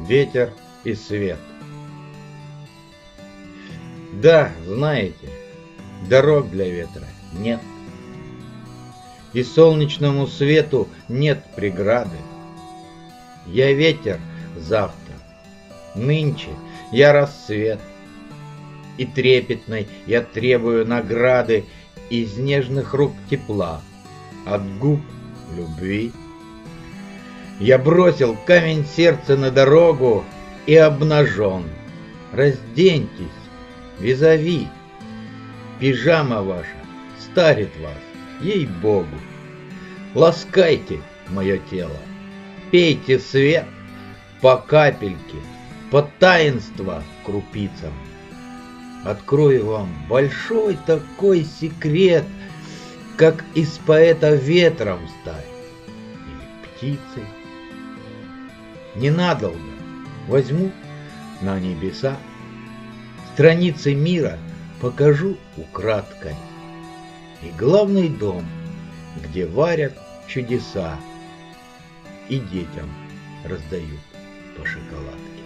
Ветер и свет. Да, знаете, дорог для ветра нет, и солнечному свету нет преграды. Я ветер завтра, нынче я рассвет, и трепетной я требую награды из нежных рук тепла, от губ любви. Я бросил камень сердца на дорогу и обнажен. Разденьтесь, визави, пижама ваша старит вас, ей-богу. Ласкайте мое тело, пейте свет по капельке, по таинства крупицам. Открою вам большой такой секрет, как из поэта ветром стать или птицей. Ненадолго возьму на небеса, страницы мира покажу украдкой, и главный дом, где варят чудеса и детям раздают по шоколадке.